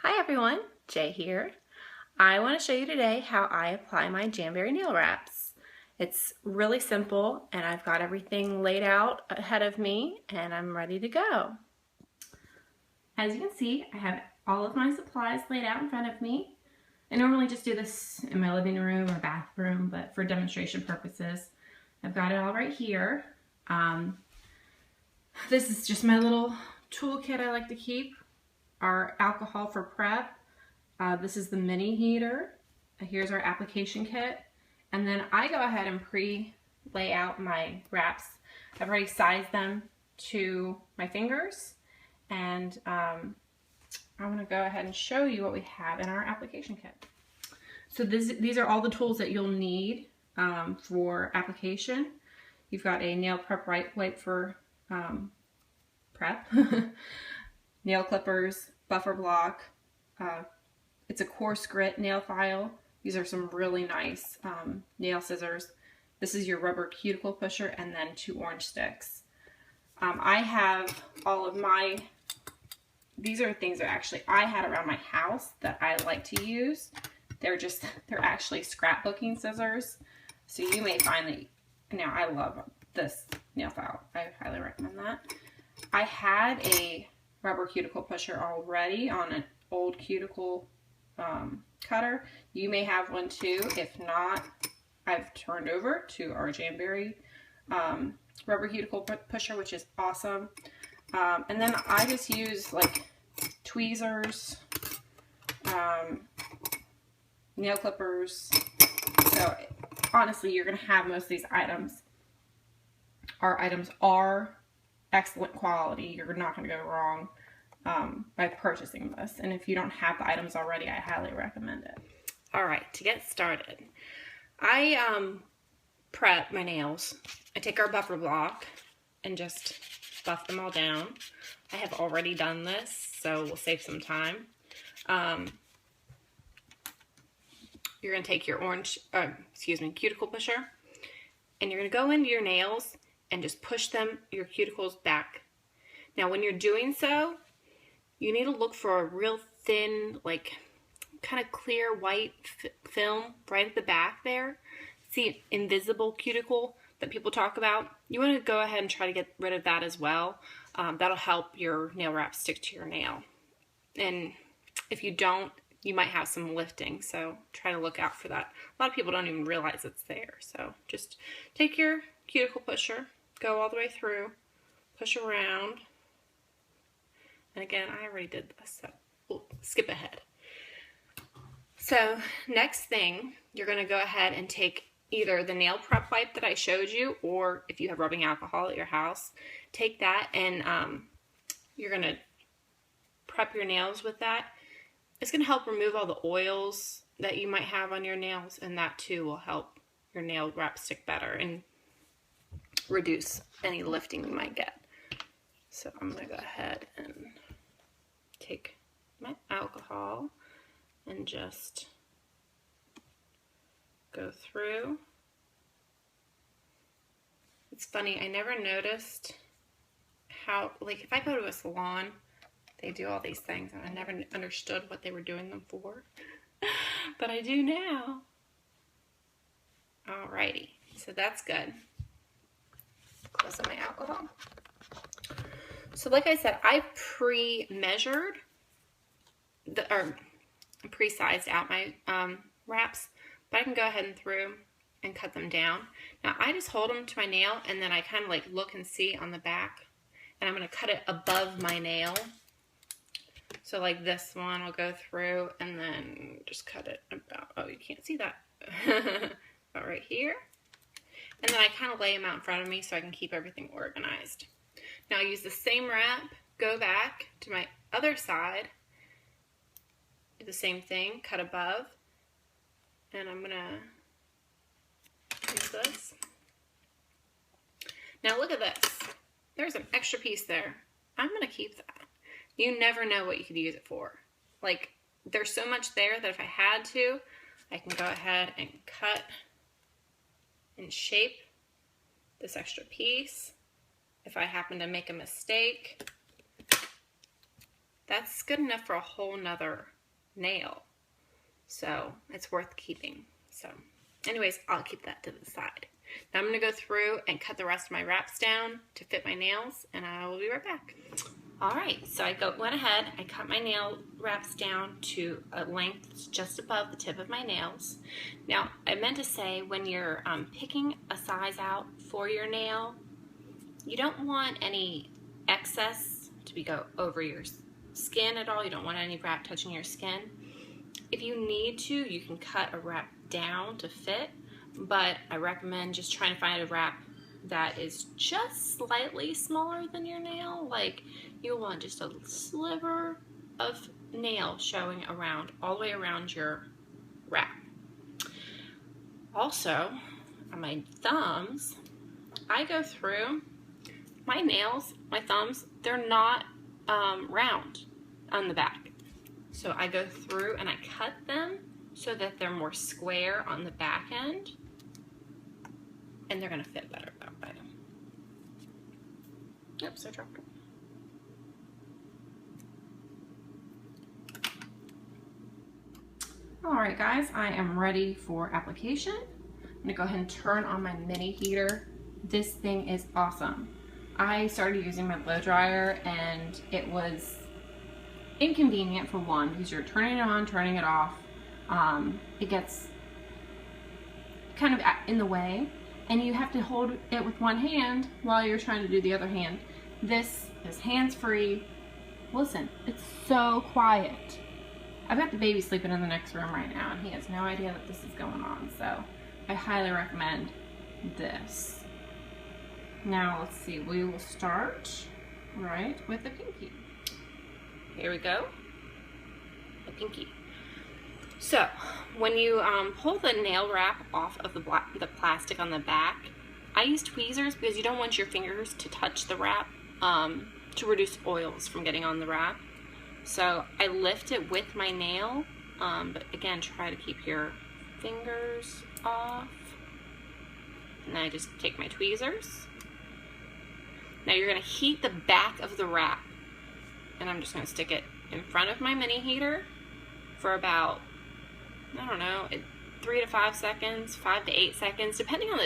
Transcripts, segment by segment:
Hi everyone, Jay here. I want to show you today how I apply my Jamberry nail wraps. It's really simple and I've got everything laid out ahead of me and I'm ready to go. As you can see, I have all of my supplies laid out in front of me. I normally just do this in my living room or bathroom, but for demonstration purposes, I've got it all right here. This is just my little toolkit I like to keep. Our alcohol for prep. This is the mini heater. Here's our application kit. And then I go ahead and pre-lay out my wraps. I've already sized them to my fingers. And I'm going to go ahead and show you what we have in our application kit. So these are all the tools that you'll need for application. You've got a nail prep wipe for prep. Nail clippers, buffer block, it's a coarse grit nail file. These are some really nice nail scissors. This is your rubber cuticle pusher, and then 2 orange sticks. I have all of my, these are things that actually I had around my house that I like to use. They're actually scrapbooking scissors. So you may find that, now I love this nail file. I highly recommend that. I had a rubber cuticle pusher already on an old cuticle cutter. You may have one too. If not, I've turned over to our Jamberry rubber cuticle pusher, which is awesome. And then I just use like tweezers, nail clippers. So honestly, you're going to have most of these items. Our items are excellent quality. You're not going to go wrong by purchasing this. And if you don't have the items already, I highly recommend it. All right, to get started, I prep my nails. I take our buffer block and just buff them all down. I have already done this, so we'll save some time. You're going to take your cuticle pusher, and you're going to go into your nails and just push your cuticles back. Now, when you're doing so, you need to look for a real thin, like kind of clear white film right at the back there. See, invisible cuticle that people talk about. You want to go ahead and try to get rid of that as well. That'll help your nail wrap stick to your nail. And if you don't, you might have some lifting, so try to look out for that. A lot of people don't even realize it's there. So just take your cuticle pusher, go all the way through, push around. And again, I already did this, so we'll skip ahead. So next thing, you're going to go ahead and take either the nail prep wipe that I showed you, or if you have rubbing alcohol at your house, take that and you're going to prep your nails with that. It's going to help remove all the oils that you might have on your nails, and that too will help your nail wrap stick better and reduce any lifting you might get. So I'm going to go ahead and take my alcohol and just go through. It's funny, I never noticed how, like if I go to a salon, they do all these things and I never understood what they were doing them for, but I do now. Alrighty, so that's good. Close up my alcohol. So like I said, I pre-measured or pre-sized out my wraps, but I can go ahead and through and cut them down. Now I just hold them to my nail and then I kind of like look and see on the back, and I'm going to cut it above my nail. So like this one will go through and then just cut it about, oh, you can't see that, about right here. And then I kind of lay them out in front of me so I can keep everything organized. Now I use the same wrap, go back to my other side, do the same thing, cut above, and I'm gonna use this. Now look at this. There's an extra piece there. I'm gonna keep that. You never know what you could use it for. Like, there's so much there that if I had to, I can go ahead and cut and shape this extra piece. If I happen to make a mistake, that's good enough for a whole nother nail. So it's worth keeping. So anyways, I'll keep that to the side. Now I'm going to go through and cut the rest of my wraps down to fit my nails, and I will be right back. Alright, so I went ahead, I cut my nail wraps down to a length just above the tip of my nails. Now, I meant to say, when you're picking a size out for your nail, you don't want any excess to go over your skin at all. You don't want any wrap touching your skin. If you need to, you can cut a wrap down to fit, but I recommend just trying to find a wrap that is just slightly smaller than your nail. Like, you want just a sliver of nail showing around, all the way around your wrap. Also, on my thumbs, I go through my nails, my thumbs, they're not round on the back. So I go through and I cut them so that they're more square on the back end, and they're gonna fit better that way. Oops, I dropped it. Alright guys, I am ready for application. I'm gonna go ahead and turn on my mini heater. This thing is awesome. I started using my blow dryer and it was inconvenient for one, because you're turning it on, turning it off. It gets kind of in the way, and you have to hold it with one hand while you're trying to do the other hand. This is hands-free. Listen, it's so quiet. I've got the baby sleeping in the next room right now, and he has no idea that this is going on, so I highly recommend this. Now, let's see, we will start right with the pinky. Here we go, the pinky. So, when you pull the nail wrap off of the plastic on the back, I use tweezers because you don't want your fingers to touch the wrap to reduce oils from getting on the wrap. So I lift it with my nail, but again, try to keep your fingers off. And then I just take my tweezers. Now you're going to heat the back of the wrap, and I'm just going to stick it in front of my mini heater for about, I don't know, 3 to 5 seconds, 5 to 8 seconds, depending on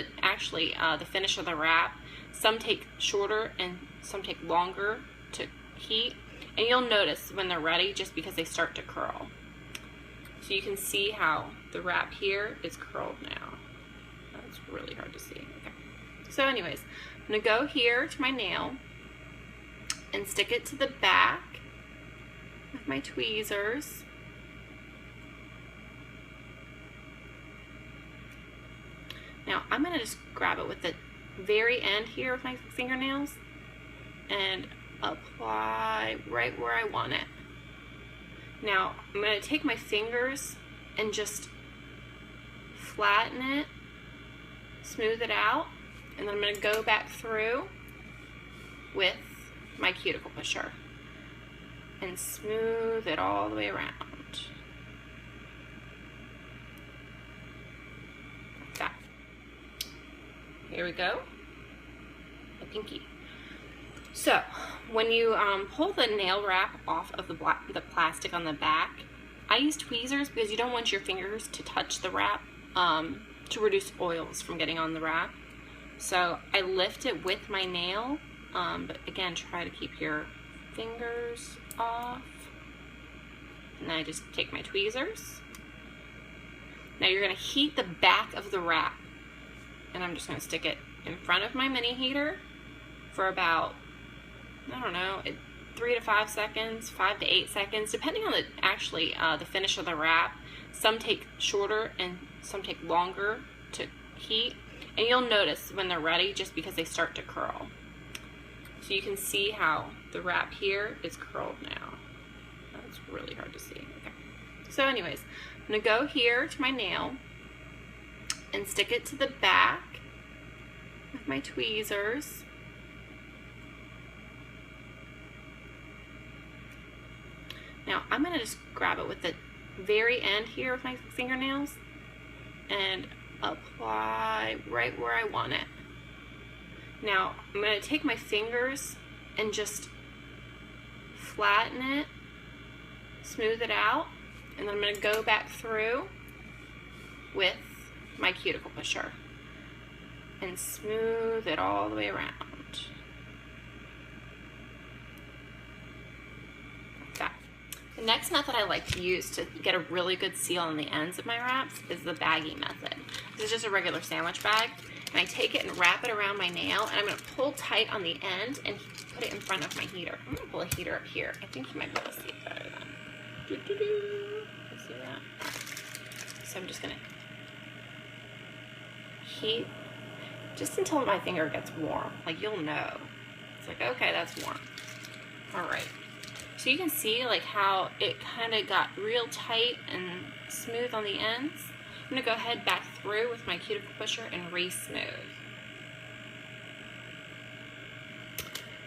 the finish of the wrap. Some take shorter and some take longer to heat, and you'll notice when they're ready just because they start to curl. So you can see how the wrap here is curled now. That's really hard to see. Okay. So anyways, I'm going to go here to my nail and stick it to the back with my tweezers. Now I'm going to just grab it with the very end here of my fingernails and apply right where I want it. Now I'm going to take my fingers and just flatten it, smooth it out, and then I'm going to go back through with my cuticle pusher and smooth it all the way around. Like that. Here we go, the pinky. So, when you pull the nail wrap off of the plastic on the back, I use tweezers because you don't want your fingers to touch the wrap to reduce oils from getting on the wrap. So I lift it with my nail, but again, try to keep your fingers off. And then I just take my tweezers. Now you're going to heat the back of the wrap, and I'm just going to stick it in front of my mini heater for about, I don't know, 3 to 5 seconds, 5 to 8 seconds, depending on the finish of the wrap. Some take shorter and some take longer to heat, and you'll notice when they're ready just because they start to curl. So you can see how the wrap here is curled now. That's really hard to see. Okay. So anyways, I'm going to go here to my nail and stick it to the back with my tweezers. Now I'm going to just grab it with the very end here of my fingernails and apply right where I want it. Now I'm going to take my fingers and just flatten it, smooth it out, And then I'm going to go back through with my cuticle pusher and smooth it all the way around. Like that. The next method I like to use to get a really good seal on the ends of my wraps is the baggy method. This is just a regular sandwich bag, and I take it and wrap it around my nail, and I'm going to pull tight on the end and put it in front of my heater. I'm going to pull a heater up here. I think you might be able to see it better then. See that? So I'm just going to heat just until my finger gets warm. Like, you'll know. It's like, okay, that's warm. All right. So you can see like how it kind of got real tight and smooth on the ends. I'm going to go ahead back through with my cuticle pusher and re-smooth.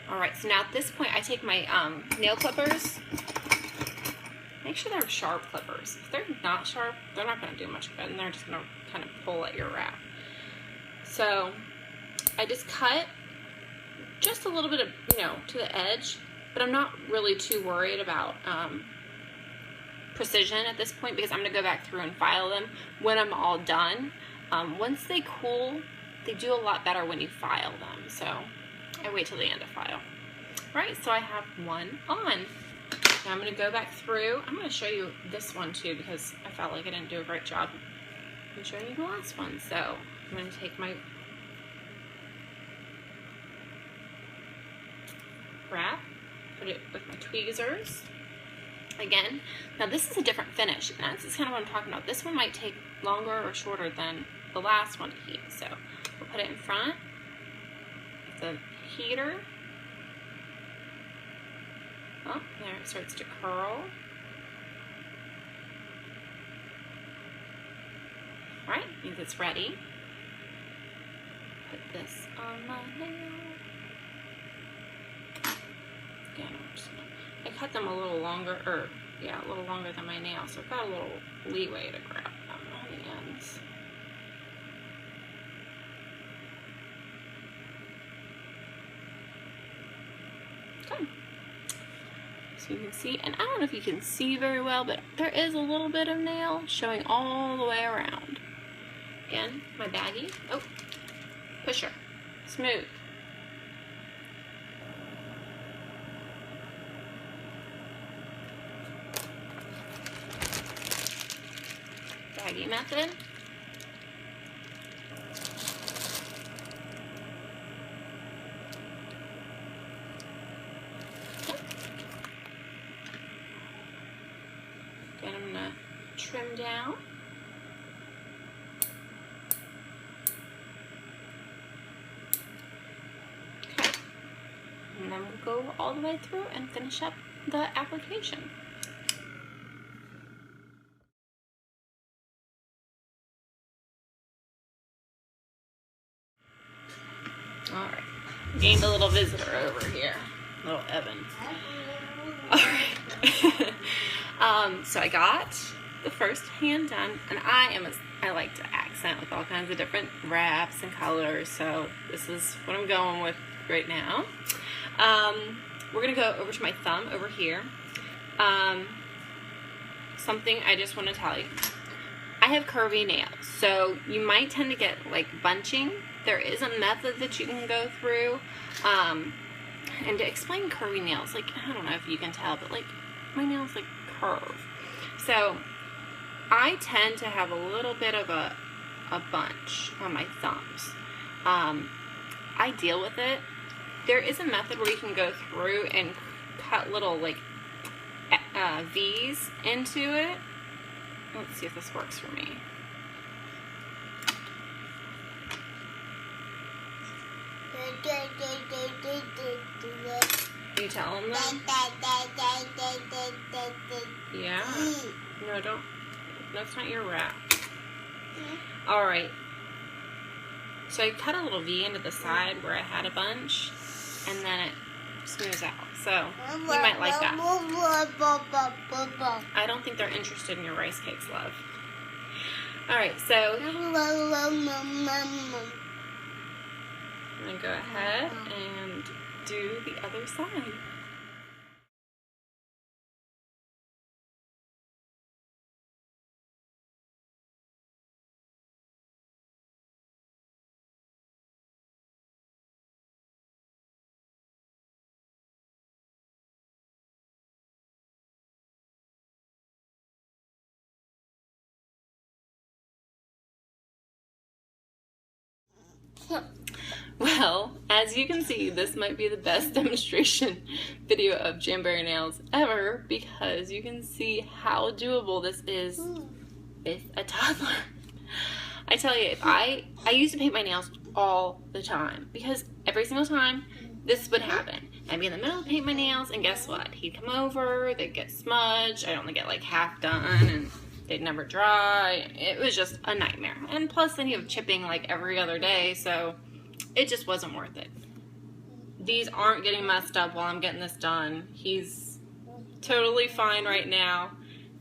Alright, so now at this point I take my nail clippers. Make sure they're sharp clippers. If they're not sharp, they're not going to do much good, and they're just going to kind of pull at your wrap. So I just cut just a little bit of, to the edge, but I'm not really too worried about precision at this point, because I'm going to go back through and file them when I'm all done. Once they cool, they do a lot better when you file them, so I wait till the end to file. Right, so I have one on. Now I'm going to go back through. I'm going to show you this one too, because I felt like I didn't do a great job in showing you the last one. So I'm going to take my wrap, put it with my tweezers. Again, now this is a different finish, and this is kind of what I'm talking about. This one might take longer or shorter than the last one to heat. So we'll put it in front of the heater. Oh, there it starts to curl. Alright, means it's ready. Put this on my nail. Again, I cut them a little longer, a little longer than my nail, so I've got a little leeway to grab them on the ends. Okay. So you can see, and I don't know if you can see very well, but there is a little bit of nail showing all the way around. Again, my baggie. Oh, pusher. Smooth. Baggie method. Then I'm gonna trim down. Okay. And then we'll go all the way through and finish up the application. Alright, gained a little visitor over here, little Evan. Alright, so I got the first hand done, and I like to accent with all kinds of different wraps and colors, so this is what I'm going with right now. We're going to go over to my thumb over here. Something I just want to tell you. I have curvy nails, so you might tend to get like bunching. There is a method that you can go through, and to explain curvy nails, like, I don't know if you can tell, but like my nails like curve. So I tend to have a little bit of a bunch on my thumbs. I deal with it. There is a method where you can go through and cut little like V's into it. Let's see if this works for me. You tell them that? Yeah. No, don't. That's not your wrap. Alright. So I cut a little V into the side where I had a bunch, and then it smooths out. So you might like that. I don't think they're interested in your rice cakes, love. Alright, so I'm going to go ahead and do the other side. Well, as you can see, this might be the best demonstration video of Jamberry nails ever, because you can see how doable this is with a toddler. I tell you, if I used to paint my nails all the time, because every single time this would happen. I'd be in the middle of painting my nails, and guess what? He'd come over, they'd get smudged, I'd only get like half done, and they'd never dry. It was just a nightmare. And plus then you have chipping like every other day, so it just wasn't worth it. These aren't getting messed up while I'm getting this done. He's totally fine right now,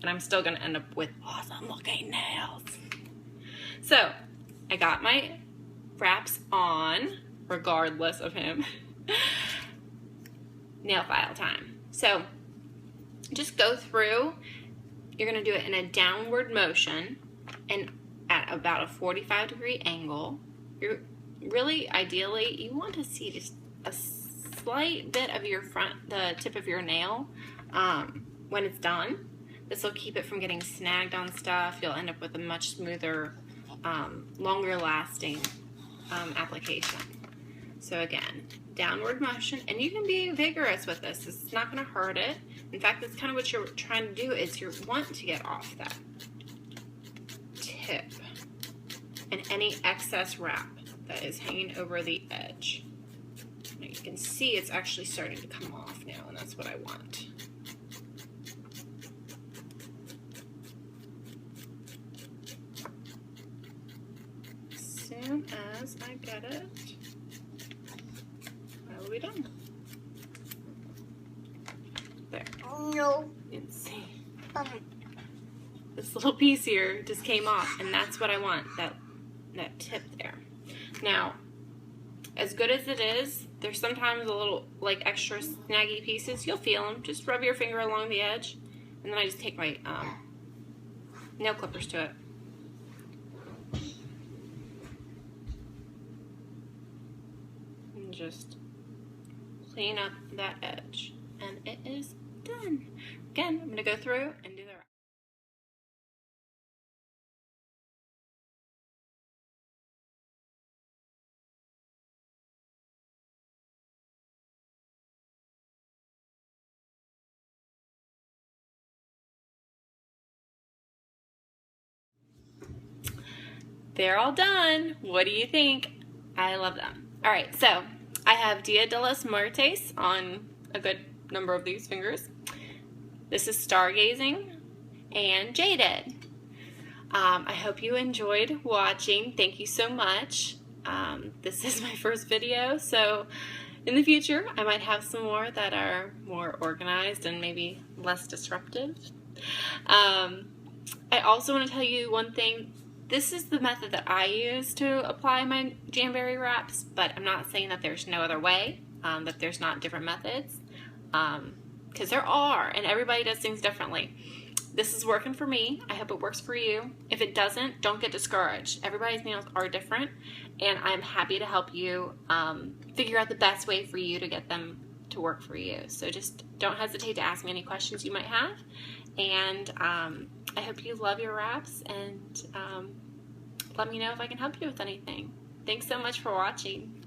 and I'm still gonna end up with awesome looking nails. So I got my wraps on, regardless of him. Nail file time. So just go through. You're gonna do it in a downward motion and at about a 45-degree angle. You're really, ideally, you want to see just a slight bit of your the tip of your nail when it's done. This will keep it from getting snagged on stuff. You'll end up with a much smoother, longer lasting application. So again, downward motion, and you can be vigorous with this. This is not going to hurt it. In fact, that's kind of what you're trying to do, is you want to get off that tip and any excess wrap that is hanging over the edge. Now you can see it's actually starting to come off now, and that's what I want. As soon as I get it, I will be done. There. No. You can see. This little piece here just came off, and that's what I want, that tip there. Now, as good as it is, there's sometimes a little like extra snaggy pieces. You'll feel them. Just rub your finger along the edge, and then I just take my nail clippers to it. And just clean up that edge, and it is done. Again, I'm going to go through and do the rest. They're all done. What do you think? I love them. All right, so I have Dia de los Muertes on a good number of these fingers. This is Stargazing and Jaded. I hope you enjoyed watching. Thank you so much. This is my first video, so in the future I might have some more that are more organized and maybe less disruptive. I also want to tell you one thing. This is the method that I use to apply my Jamberry wraps, but I'm not saying that there's no other way, that there's not different methods, because there are, and everybody does things differently. This is working for me. I hope it works for you. If it doesn't, don't get discouraged. Everybody's nails are different, and I'm happy to help you figure out the best way for you to get them to work for you. So just don't hesitate to ask me any questions you might have, and I hope you love your wraps, and let me know if I can help you with anything. Thanks so much for watching.